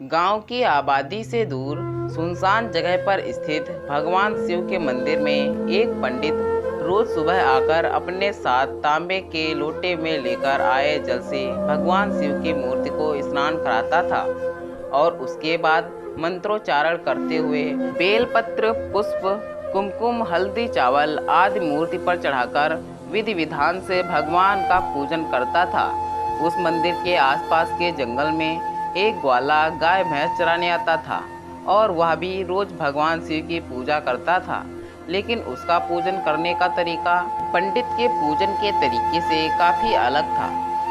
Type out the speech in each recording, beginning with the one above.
गांव की आबादी से दूर सुनसान जगह पर स्थित भगवान शिव के मंदिर में एक पंडित रोज सुबह आकर अपने साथ तांबे के लोटे में लेकर आए जल से भगवान शिव की मूर्ति को स्नान कराता था और उसके बाद मंत्रोच्चारण करते हुए बेलपत्र, पुष्प, कुमकुम, हल्दी, चावल आदि मूर्ति पर चढ़ाकर विधि विधान से भगवान का पूजन करता था। उस मंदिर के आसपास के जंगल में एक ग्वाला गाय भैंस चराने आता था और वह भी रोज भगवान शिव की पूजा करता था। लेकिन उसका पूजन करने का तरीका पंडित के पूजन के तरीके से काफ़ी अलग था।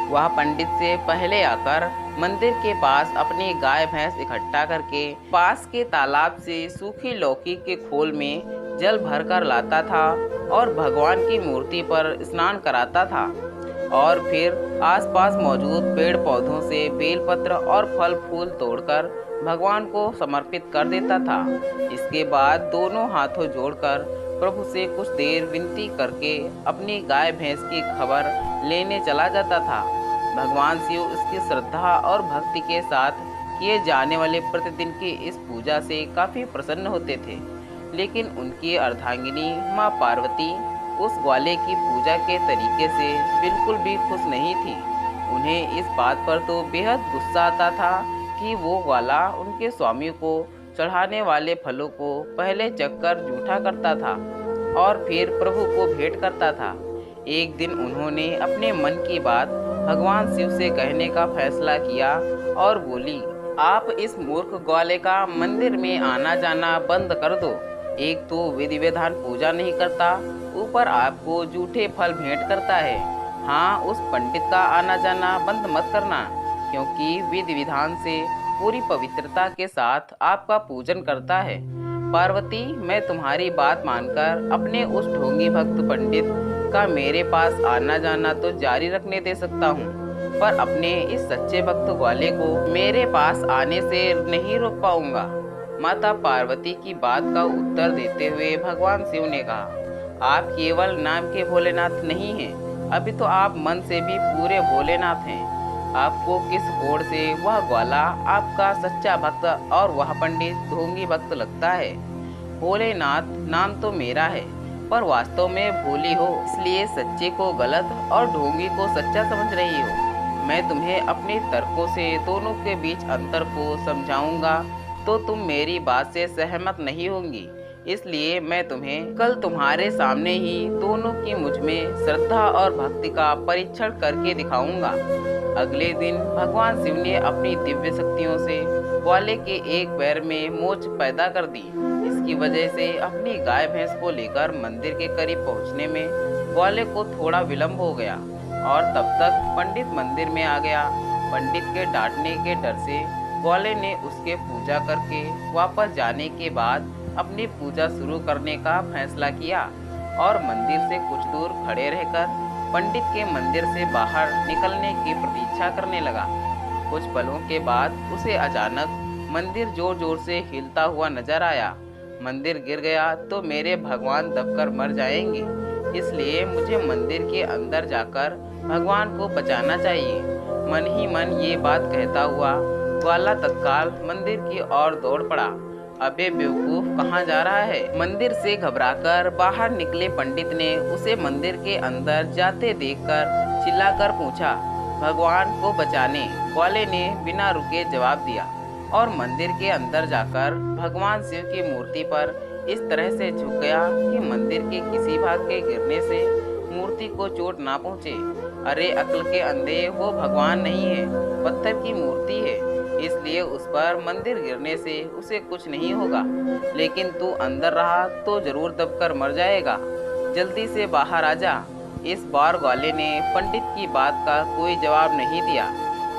वह पंडित से पहले आकर मंदिर के पास अपनी गाय भैंस इकट्ठा करके पास के तालाब से सूखी लौकी के खोल में जल भरकर लाता था और भगवान की मूर्ति पर स्नान कराता था और फिर आसपास मौजूद पेड़ पौधों से बेलपत्र और फल फूल तोड़कर भगवान को समर्पित कर देता था। इसके बाद दोनों हाथों जोड़कर प्रभु से कुछ देर विनती करके अपनी गाय भैंस की खबर लेने चला जाता था। भगवान शिव उसकी श्रद्धा और भक्ति के साथ किए जाने वाले प्रतिदिन की इस पूजा से काफ़ी प्रसन्न होते थे। लेकिन उनकी अर्धांगिनी माँ पार्वती उस ग्वाले की पूजा के तरीके से बिल्कुल भी खुश नहीं थी। उन्हें इस बात पर तो बेहद गुस्सा आता था कि वो ग्वाला उनके स्वामी को चढ़ाने वाले फलों को पहले चखकर जूठा करता था और फिर प्रभु को भेंट करता था। एक दिन उन्होंने अपने मन की बात भगवान शिव से कहने का फैसला किया और बोली, आप इस मूर्ख ग्वाले का मंदिर में आना जाना बंद कर दो। एक तो विधि विधान पूजा नहीं करता, ऊपर आपको जूठे फल भेंट करता है। हाँ, उस पंडित का आना जाना बंद मत करना, क्योंकि विधि विधान से पूरी पवित्रता के साथ आपका पूजन करता है। पार्वती, मैं तुम्हारी बात मानकर अपने उस ढोंगी भक्त पंडित का मेरे पास आना जाना तो जारी रखने दे सकता हूँ, पर अपने इस सच्चे भक्त ग्वाले को मेरे पास आने से नहीं रोक पाऊंगा। माता पार्वती की बात का उत्तर देते हुए भगवान शिव ने कहा, आप केवल नाम के भोलेनाथ नहीं हैं, अभी तो आप मन से भी पूरे भोलेनाथ हैं। आपको किस ओर से वह ग्वाला आपका सच्चा भक्त और वह पंडित ढोंगी भक्त लगता है। भोलेनाथ नाम तो मेरा है, पर वास्तव में भोली हो, इसलिए सच्चे को गलत और ढोंगी को सच्चा समझ रही हो। मैं तुम्हें अपने तर्कों से दोनों के बीच अंतर को समझाऊंगा तो तुम मेरी बात से सहमत नहीं होंगी, इसलिए मैं तुम्हें कल तुम्हारे सामने ही दोनों की मुझ में श्रद्धा और भक्ति का परीक्षण करके दिखाऊंगा। अगले दिन भगवान शिव ने अपनी दिव्य शक्तियों से ग्वाले के एक पैर में मोच पैदा कर दी। इसकी वजह से अपनी गाय भैंस को लेकर मंदिर के करीब पहुंचने में ग्वाले को थोड़ा विलंब हो गया और तब तक पंडित मंदिर में आ गया। पंडित के डांटने के डर से ग्वाले ने उसके पूजा करके वापस जाने के बाद अपनी पूजा शुरू करने का फैसला किया और मंदिर से कुछ दूर खड़े रहकर पंडित के मंदिर से बाहर निकलने की प्रतीक्षा करने लगा। कुछ पलों के बाद उसे अचानक मंदिर जोर जोर से हिलता हुआ नजर आया। मंदिर गिर गया तो मेरे भगवान दबकर मर जाएंगे, इसलिए मुझे मंदिर के अंदर जाकर भगवान को बचाना चाहिए। मन ही मन ये बात कहता हुआ ग्वाला तत्काल मंदिर की ओर दौड़ पड़ा। अबे बेवकूफ, कहाँ जा रहा है? मंदिर से घबराकर बाहर निकले पंडित ने उसे मंदिर के अंदर जाते देखकर चिल्लाकर पूछा, भगवान को बचाने। ग्वाले ने बिना रुके जवाब दिया और मंदिर के अंदर जाकर भगवान शिव की मूर्ति पर इस तरह से झुक गया कि मंदिर के किसी भाग के गिरने से मूर्ति को चोट ना पहुँचे। अरे अक्ल के अंधे, वो भगवान नहीं है, पत्थर की मूर्ति है, इसलिए उस पर मंदिर गिरने से उसे कुछ नहीं होगा, लेकिन तू अंदर रहा तो जरूर दबकर मर जाएगा। जल्दी से बाहर आ जा। इस बार ग्वाले ने पंडित की बात का कोई जवाब नहीं दिया,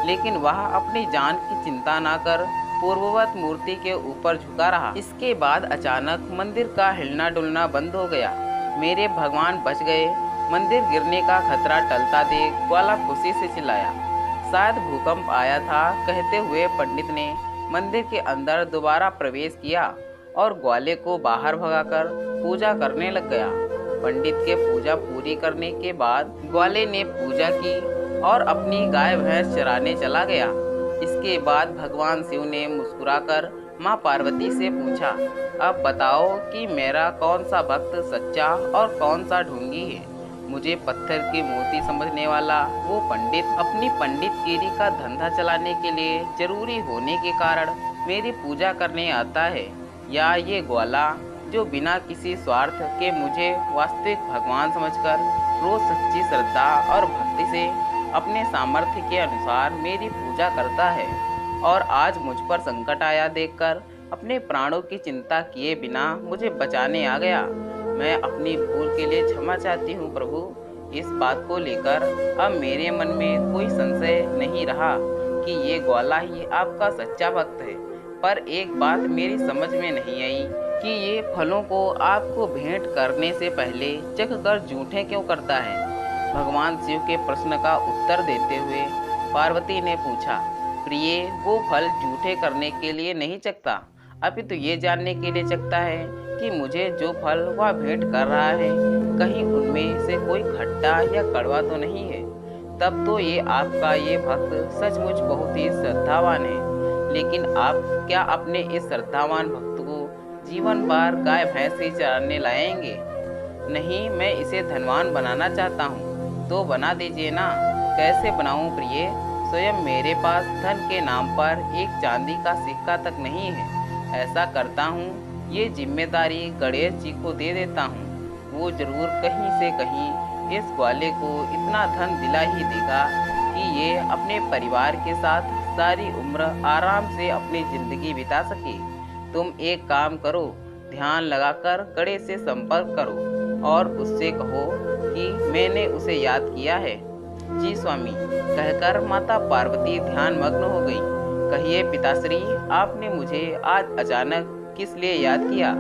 लेकिन वह अपनी जान की चिंता ना कर पूर्ववत मूर्ति के ऊपर झुका रहा। इसके बाद अचानक मंदिर का हिलना डुलना बंद हो गया। मेरे भगवान बच गए। मंदिर गिरने का खतरा टलता देख ग्वाला खुशी से चिल्लाया। शायद भूकंप आया था, कहते हुए पंडित ने मंदिर के अंदर दोबारा प्रवेश किया और ग्वाले को बाहर भगाकर पूजा करने लग गया। पंडित के पूजा पूरी करने के बाद ग्वाले ने पूजा की और अपनी गाय भैंस चराने चला गया। इसके बाद भगवान शिव ने मुस्कुराकर माँ पार्वती से पूछा, अब बताओ कि मेरा कौन सा भक्त सच्चा और कौन सा ढोंगी है। मुझे पत्थर की मूर्ति समझने वाला वो पंडित अपनी पंडितगिरी का धंधा चलाने के लिए जरूरी होने के कारण मेरी पूजा करने आता है, या ये ग्वाला जो बिना किसी स्वार्थ के मुझे वास्तविक भगवान समझकर रोज सच्ची श्रद्धा और भक्ति से अपने सामर्थ्य के अनुसार मेरी पूजा करता है, और आज मुझ पर संकट आया देखकर अपने प्राणों की चिंता किए बिना मुझे बचाने आ गया। मैं अपनी भूल के लिए क्षमा चाहती हूँ प्रभु। इस बात को लेकर अब मेरे मन में कोई संशय नहीं रहा कि ये ग्वाला ही आपका सच्चा भक्त है। पर एक बात मेरी समझ में नहीं आई कि ये फलों को आपको भेंट करने से पहले चख कर जूठे क्यों करता है। भगवान शिव के प्रश्न का उत्तर देते हुए पार्वती ने पूछा, प्रिय, वो फल जूठे करने के लिए नहीं चखता, अभी तो ये जानने के लिए चखता है कि मुझे जो फल वह भेंट कर रहा है कहीं उनमें से कोई खट्टा या कड़वा तो नहीं है। तब तो ये आपका ये भक्त सचमुच बहुत ही श्रद्धावान है। लेकिन आप क्या अपने इस श्रद्धावान भक्त को जीवन भर गाय भैंस ही चराने लाएंगे? नहीं, मैं इसे धनवान बनाना चाहता हूँ। तो बना दीजिए ना। कैसे बनाऊँ प्रिय? स्वयं मेरे पास धन के नाम पर एक चांदी का सिक्का तक नहीं है। ऐसा करता हूँ, ये जिम्मेदारी गणेश जी को दे देता हूँ। वो जरूर कहीं से कहीं इस ग्वाले को इतना धन दिला ही देगा कि ये अपने परिवार के साथ सारी उम्र आराम से अपनी जिंदगी बिता सके। तुम एक काम करो, ध्यान लगाकर गणेश से संपर्क करो और उससे कहो कि मैंने उसे याद किया है। जी स्वामी, कहकर माता पार्वती ध्यान मग्न हो गई। कहिए पिताश्री, आपने मुझे आज अचानक किस लिए याद किया?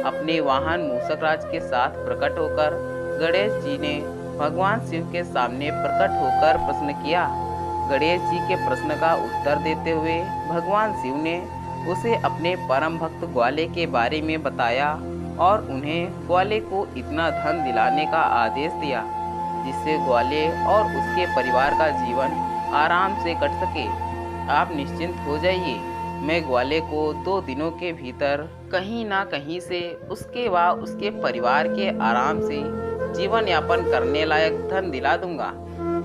अपने वाहन मूषकराज के साथ प्रकट होकर गणेश जी ने भगवान शिव के सामने प्रकट होकर प्रश्न किया। गणेश जी के प्रश्न का उत्तर देते हुए भगवान शिव ने उसे अपने परम भक्त ग्वाले के बारे में बताया और उन्हें ग्वाले को इतना धन दिलाने का आदेश दिया जिससे ग्वाले और उसके परिवार का जीवन आराम से कट सके। आप निश्चिंत हो जाइए, मैं ग्वाले को 2 दिनों के भीतर कहीं ना कहीं से उसके व उसके परिवार के आराम से जीवन यापन करने लायक धन दिला दूंगा।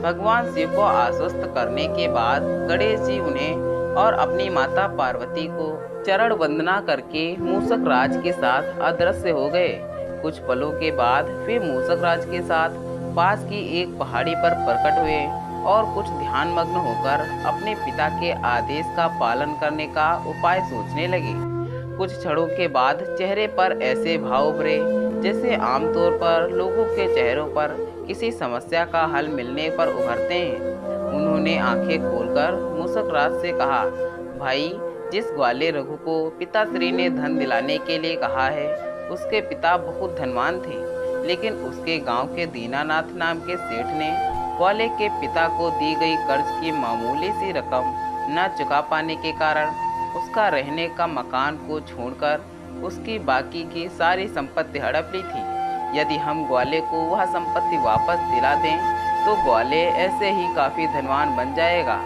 भगवान शिव को आश्वस्त करने के बाद गणेश जी उन्हें और अपनी माता पार्वती को चरण वंदना करके मूषक राज के साथ अदृश्य हो गए। कुछ पलों के बाद वे मूषक राज के साथ पास की एक पहाड़ी पर प्रकट हुए और कुछ ध्यान मग्न होकर अपने पिता के आदेश का पालन करने का उपाय सोचने लगे। कुछ क्षणों के बाद चेहरे पर ऐसे भाव उभरे जैसे आमतौर पर लोगों के चेहरों पर किसी समस्या का हल मिलने पर उभरते हैं। उन्होंने आंखें खोलकर मूषक राज से कहा, भाई, जिस ग्वाले रघु को पिताश्री ने धन दिलाने के लिए कहा है, उसके पिता बहुत धनवान थे, लेकिन उसके गांव के दीनानाथ नाम के सेठ ने ग्वाले के पिता को दी गई कर्ज की मामूली सी रकम न चुका पाने के कारण उसका रहने का मकान को छोड़कर उसकी बाकी की सारी संपत्ति हड़प ली थी। यदि हम ग्वाले को वह संपत्ति वापस दिला दें तो ग्वाले ऐसे ही काफ़ी धनवान बन जाएगा।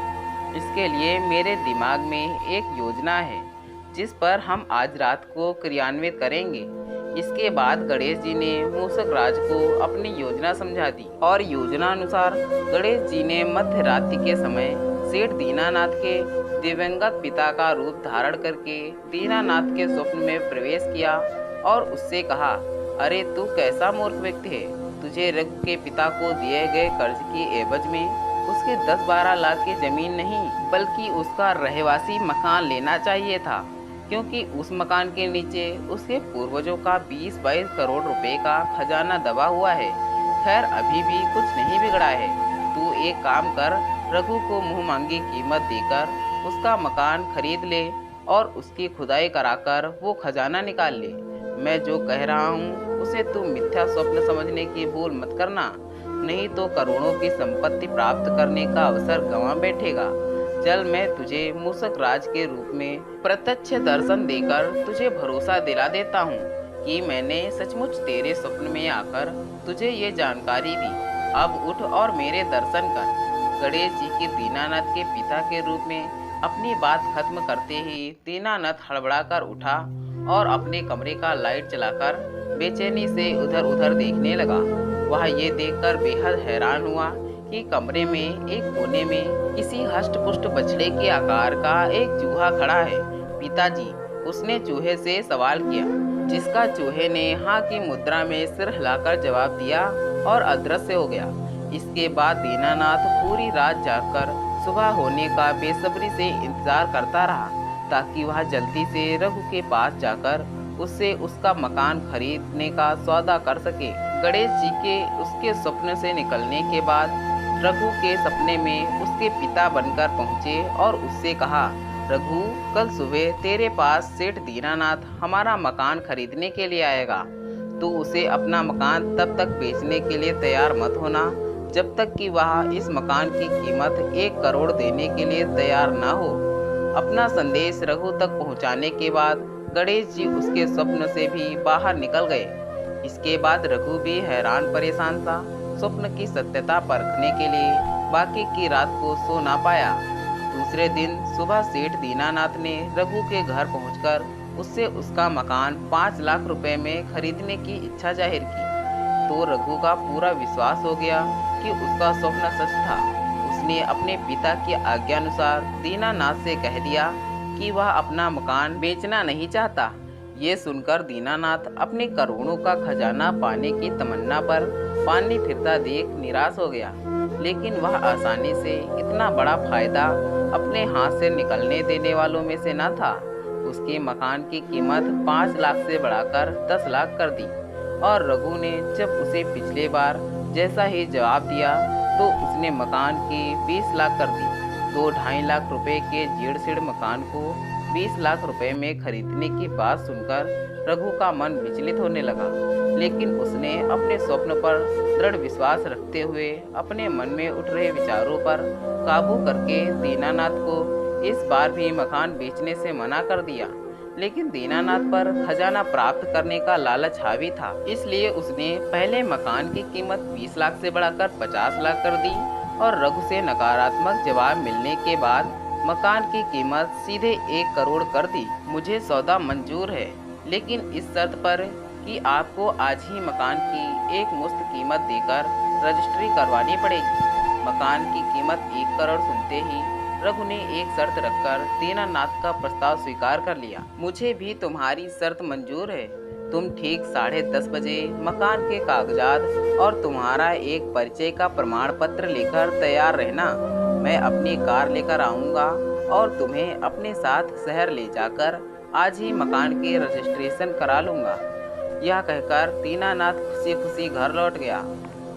इसके लिए मेरे दिमाग में एक योजना है जिस पर हम आज रात को क्रियान्वित करेंगे। इसके बाद गणेश जी ने मूषक राज को अपनी योजना समझा दी और योजना अनुसार गणेश जी ने मध्य रात्रि के समय सेठ दीनानाथ के दिवंगत पिता का रूप धारण करके दीनानाथ के स्वप्न में प्रवेश किया और उससे कहा, अरे तू कैसा मूर्ख व्यक्ति है, तुझे रघु के पिता को दिए गए कर्ज की एवज में उसके 10-12 लाख की जमीन नहीं बल्कि उसका रहवासी मकान लेना चाहिए था, क्योंकि उस मकान के नीचे उसके पूर्वजों का 20-22 करोड़ रुपए का खजाना दबा हुआ है। खैर, अभी भी कुछ नहीं बिगड़ा है। तू एक काम कर, रघु को मुँह मांगी कीमत देकर उसका मकान खरीद ले और उसकी खुदाई कराकर वो खजाना निकाल ले। मैं जो कह रहा हूँ उसे तू मिथ्या स्वप्न समझने की भूल मत करना, नहीं तो करोड़ों की संपत्ति प्राप्त करने का अवसर गंवा बैठेगा। चल, मैं तुझे मूषक राज के रूप में प्रत्यक्ष दर्शन देकर तुझे भरोसा दिला देता हूँ कि मैंने सचमुच तेरे स्वप्न में आकर तुझे ये जानकारी दी। अब उठ और मेरे दर्शन कर। गणेश जी के दीनानाथ के पिता के रूप में अपनी बात खत्म करते ही दीनानाथ हड़बड़ाकर उठा और अपने कमरे का लाइट जलाकर बेचैनी से उधर उधर देखने लगा। वह ये देखकर बेहद हैरान हुआ कि कमरे में एक कोने में किसी हष्ट-पुष्ट बछड़े के आकार का एक चूहा खड़ा है। पिताजी, उसने चूहे से सवाल किया, जिसका चूहे ने हाँ की मुद्रा में सिर हिलाकर जवाब दिया और अदृश्य हो गया। इसके बाद दीनानाथ पूरी रात जागकर सुबह होने का बेसब्री से इंतजार करता रहा ताकि वह जल्दी से रघु के पास जाकर उससे उसका मकान खरीदने का सौदा कर सके। गणेश जी के उसके स्वप्न से निकलने के बाद रघु के सपने में उसके पिता बनकर पहुँचे और उससे कहा, रघु, कल सुबह तेरे पास सेठ दीनानाथ हमारा मकान खरीदने के लिए आएगा। तू उसे अपना मकान तब तक बेचने के लिए तैयार मत होना जब तक कि वह इस मकान की कीमत 1 करोड़ देने के लिए तैयार ना हो। अपना संदेश रघु तक पहुंचाने के बाद गणेश जी उसके स्वप्न से भी बाहर निकल गए। इसके बाद रघु भी हैरान परेशान था। स्वप्न की सत्यता परखने के लिए बाकी की रात को सो ना पाया। दूसरे दिन सुबह सेठ दीनानाथ ने रघु के घर पहुंचकर उससे उसका मकान 5 लाख रुपए में खरीदने की इच्छा जाहिर की। तो रघु का पूरा विश्वास हो गया कि उसका स्वप्न सच था। उसने अपने पिता की आज्ञानुसार दीनानाथ से कह दिया कि वह अपना मकान बेचना नहीं चाहता। ये सुनकर दीनानाथ अपने करोड़ों का खजाना पाने की तमन्ना पर पानी फिरता देख निराश हो गया। लेकिन वह आसानी से इतना बड़ा फायदा अपने हाथ से निकलने देने वालों में से न था। उसके मकान की कीमत 5 लाख से बढ़ाकर 10 लाख कर दी और रघु ने जब उसे पिछले बार जैसा ही जवाब दिया तो उसने मकान की 20 लाख कर दी। 2-2.5 लाख रुपए के जीर्ण मकान को 20 लाख रुपए में खरीदने की बात सुनकर रघु का मन विचलित होने लगा। लेकिन उसने अपने स्वप्न पर दृढ़ विश्वास रखते हुए अपने मन में उठ रहे विचारों पर काबू करके दीनानाथ को इस बार भी मकान बेचने से मना कर दिया। लेकिन दीनानाथ पर खजाना प्राप्त करने का लालच हावी था, इसलिए उसने पहले मकान की कीमत 20 लाख से बढ़ाकर 50 लाख कर दी और रघु से नकारात्मक जवाब मिलने के बाद मकान की कीमत सीधे 1 करोड़ कर दी। मुझे सौदा मंजूर है, लेकिन इस शर्त पर कि आपको आज ही मकान की एक मुश्त कीमत देकर रजिस्ट्री करवानी पड़ेगी। मकान की कीमत 1 करोड़ सुनते ही रघु ने एक शर्त रखकर दीनानाथ का प्रस्ताव स्वीकार कर लिया। मुझे भी तुम्हारी शर्त मंजूर है। तुम ठीक 10:30 बजे मकान के कागजात और तुम्हारा एक परिचय का प्रमाण पत्र लेकर तैयार रहना। मैं अपनी कार लेकर आऊँगा और तुम्हें अपने साथ शहर ले जाकर आज ही मकान के रजिस्ट्रेशन करा लूँगा। यह कहकर दीनानाथ खुशी खुशी घर लौट गया।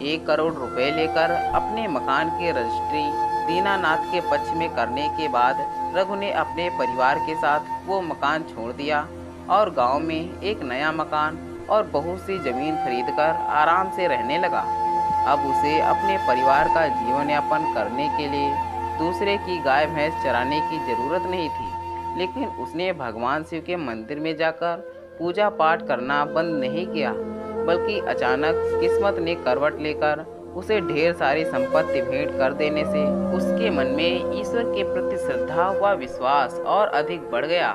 1 करोड़ रुपए लेकर अपने मकान की रजिस्ट्री दीनानाथ के पक्ष में करने के बाद रघु ने अपने परिवार के साथ वो मकान छोड़ दिया और गांव में एक नया मकान और बहुत सी जमीन खरीदकर आराम से रहने लगा। अब उसे अपने परिवार का जीवन यापन करने के लिए दूसरे की गाय भैंस चराने की जरूरत नहीं थी। लेकिन उसने भगवान शिव के मंदिर में जाकर पूजा पाठ करना बंद नहीं किया, बल्कि अचानक किस्मत ने करवट लेकर उसे ढेर सारी संपत्ति भेंट कर देने से उसके मन में ईश्वर के प्रति श्रद्धा व विश्वास और अधिक बढ़ गया।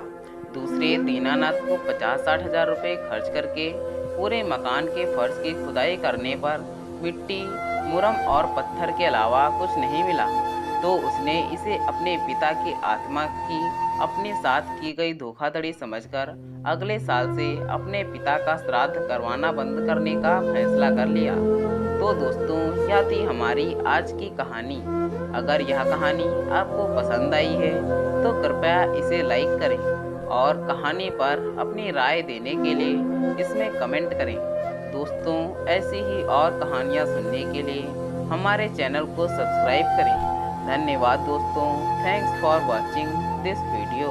दूसरे दीनानाथ को 50-60 हजार रुपये खर्च करके पूरे मकान के फर्श की खुदाई करने पर मिट्टी, मुरम और पत्थर के अलावा कुछ नहीं मिला। तो उसने इसे अपने पिता की आत्मा की अपने साथ की गई धोखाधड़ी समझकर अगले साल से अपने पिता का श्राद्ध करवाना बंद करने का फैसला कर लिया। तो दोस्तों, यह थी हमारी आज की कहानी। अगर यह कहानी आपको पसंद आई है तो कृपया इसे लाइक करें और कहानी पर अपनी राय देने के लिए इसमें कमेंट करें। दोस्तों, ऐसी ही और कहानियाँ सुनने के लिए हमारे चैनल को सब्सक्राइब करें। धन्यवाद दोस्तों। Thanks for watching this video.